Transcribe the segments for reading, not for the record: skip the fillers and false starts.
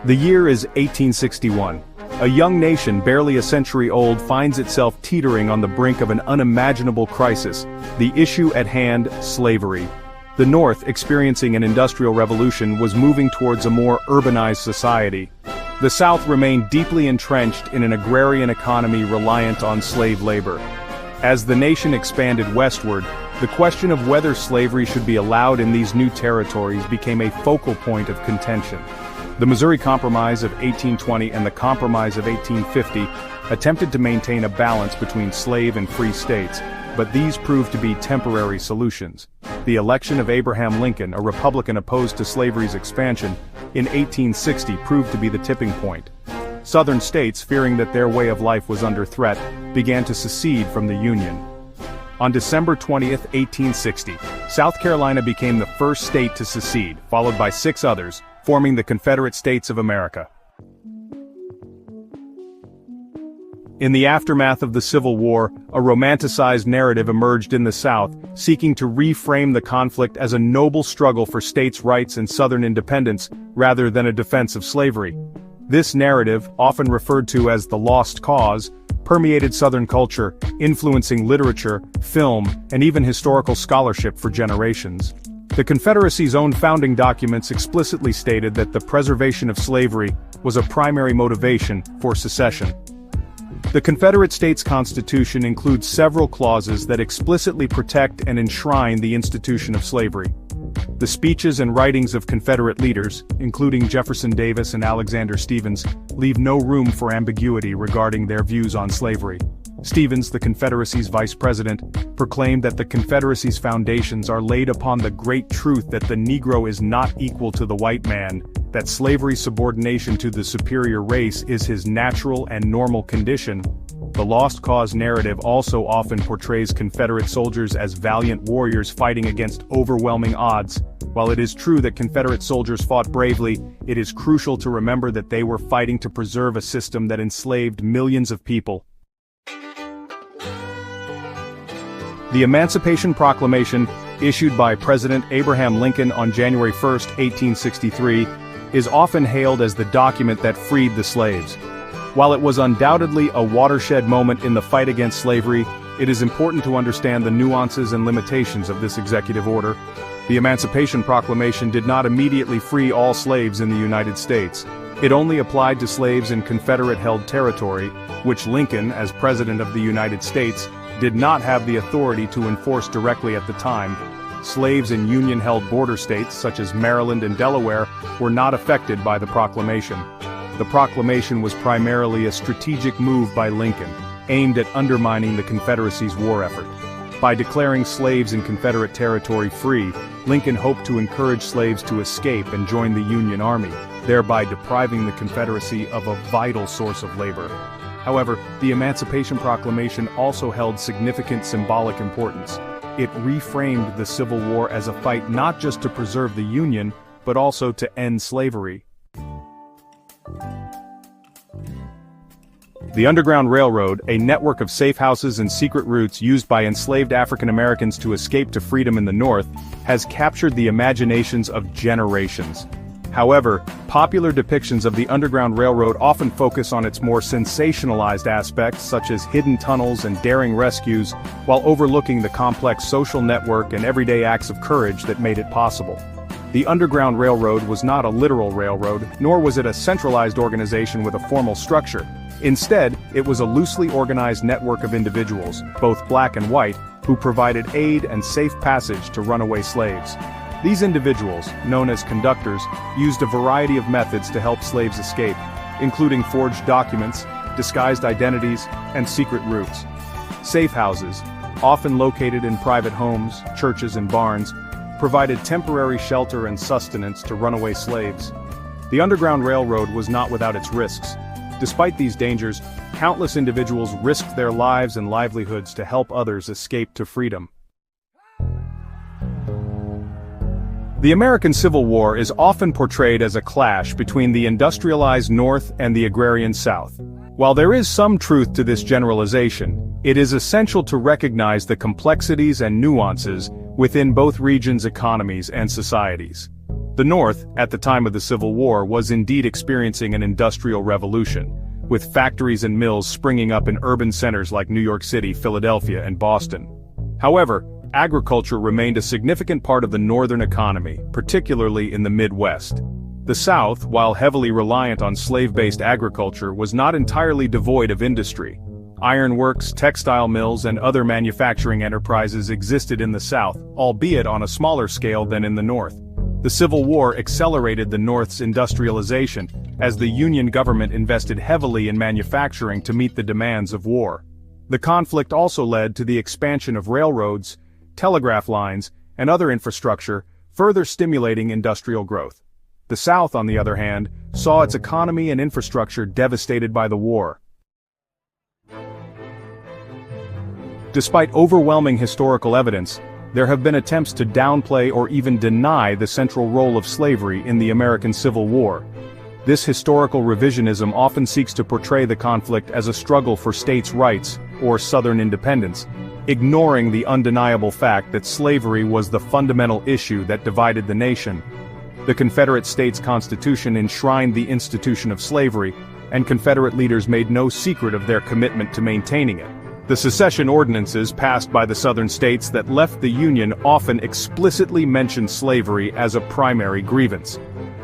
The year is 1861. A young nation barely a century old finds itself teetering on the brink of an unimaginable crisis, the issue at hand, slavery. The North, experiencing an industrial revolution, was moving towards a more urbanized society. The South remained deeply entrenched in an agrarian economy reliant on slave labor. As the nation expanded westward, the question of whether slavery should be allowed in these new territories became a focal point of contention. The Missouri Compromise of 1820 and the Compromise of 1850 attempted to maintain a balance between slave and free states, but these proved to be temporary solutions. The election of Abraham Lincoln, a Republican opposed to slavery's expansion, in 1860 proved to be the tipping point. Southern states, fearing that their way of life was under threat, began to secede from the Union. On December 20, 1860, South Carolina became the first state to secede, followed by 6 others, forming the Confederate States of America. In the aftermath of the Civil War, a romanticized narrative emerged in the South, seeking to reframe the conflict as a noble struggle for states' rights and Southern independence, rather than a defense of slavery. This narrative, often referred to as the Lost Cause, permeated Southern culture, influencing literature, film, and even historical scholarship for generations. The Confederacy's own founding documents explicitly stated that the preservation of slavery was a primary motivation for secession. The Confederate States Constitution includes several clauses that explicitly protect and enshrine the institution of slavery. The speeches and writings of Confederate leaders, including Jefferson Davis and Alexander Stephens, leave no room for ambiguity regarding their views on slavery. Stephens, the Confederacy's vice president, proclaimed that the Confederacy's foundations are laid upon the great truth that the Negro is not equal to the white man, that slavery's subordination to the superior race is his natural and normal condition. The Lost Cause narrative also often portrays Confederate soldiers as valiant warriors fighting against overwhelming odds. While it is true that Confederate soldiers fought bravely, it is crucial to remember that they were fighting to preserve a system that enslaved millions of people. The Emancipation Proclamation, issued by President Abraham Lincoln on January 1, 1863, is often hailed as the document that freed the slaves. While it was undoubtedly a watershed moment in the fight against slavery, it is important to understand the nuances and limitations of this executive order. The Emancipation Proclamation did not immediately free all slaves in the United States. It only applied to slaves in Confederate-held territory, which Lincoln, as President of the United States, did not have the authority to enforce directly at the time. Slaves in Union-held border states, such as Maryland and Delaware, were not affected by the proclamation. The proclamation was primarily a strategic move by Lincoln, aimed at undermining the Confederacy's war effort. By declaring slaves in Confederate territory free, Lincoln hoped to encourage slaves to escape and join the Union Army, thereby depriving the Confederacy of a vital source of labor. However, the Emancipation Proclamation also held significant symbolic importance. It reframed the Civil War as a fight not just to preserve the Union, but also to end slavery. The Underground Railroad, a network of safe houses and secret routes used by enslaved African Americans to escape to freedom in the North, has captured the imaginations of generations. However, popular depictions of the Underground Railroad often focus on its more sensationalized aspects, such as hidden tunnels and daring rescues, while overlooking the complex social network and everyday acts of courage that made it possible. The Underground Railroad was not a literal railroad, nor was it a centralized organization with a formal structure. Instead, it was a loosely organized network of individuals, both black and white, who provided aid and safe passage to runaway slaves. These individuals, known as conductors, used a variety of methods to help slaves escape, including forged documents, disguised identities, and secret routes. Safe houses, often located in private homes, churches, and barns, provided temporary shelter and sustenance to runaway slaves. The Underground Railroad was not without its risks. Despite these dangers, countless individuals risked their lives and livelihoods to help others escape to freedom. The American Civil War is often portrayed as a clash between the industrialized North and the agrarian South. While there is some truth to this generalization, it is essential to recognize the complexities and nuances within both regions' economies and societies. The North, at the time of the Civil War, was indeed experiencing an industrial revolution, with factories and mills springing up in urban centers like New York City, Philadelphia, and Boston. However, agriculture remained a significant part of the northern economy, particularly in the Midwest. The South, while heavily reliant on slave-based agriculture, was not entirely devoid of industry. Ironworks, textile mills, and other manufacturing enterprises existed in the South, albeit on a smaller scale than in the North. The Civil War accelerated the North's industrialization, as the Union government invested heavily in manufacturing to meet the demands of war. The conflict also led to the expansion of railroads, telegraph lines, and other infrastructure, further stimulating industrial growth. The South, on the other hand, saw its economy and infrastructure devastated by the war. Despite overwhelming historical evidence, there have been attempts to downplay or even deny the central role of slavery in the American Civil War. This historical revisionism often seeks to portray the conflict as a struggle for states' rights or Southern independence, ignoring the undeniable fact that slavery was the fundamental issue that divided the nation. The Confederate States Constitution enshrined the institution of slavery, and Confederate leaders made no secret of their commitment to maintaining it. The secession ordinances passed by the Southern states that left the Union often explicitly mentioned slavery as a primary grievance.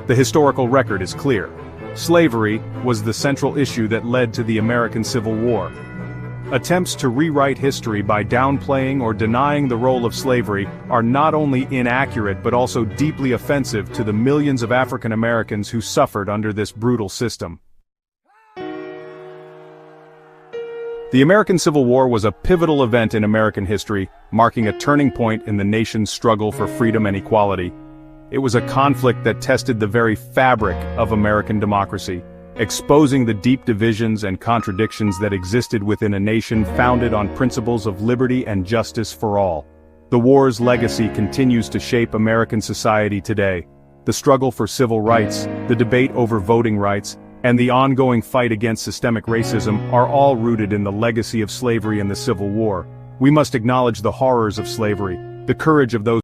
The historical record is clear. Slavery was the central issue that led to the American Civil War. Attempts to rewrite history by downplaying or denying the role of slavery are not only inaccurate but also deeply offensive to the millions of African Americans who suffered under this brutal system. The American Civil War was a pivotal event in American history, marking a turning point in the nation's struggle for freedom and equality. It was a conflict that tested the very fabric of American democracy, exposing the deep divisions and contradictions that existed within a nation founded on principles of liberty and justice for all. The war's legacy continues to shape American society today. The struggle for civil rights, the debate over voting rights, and the ongoing fight against systemic racism are all rooted in the legacy of slavery and the Civil War. We must acknowledge the horrors of slavery, the courage of those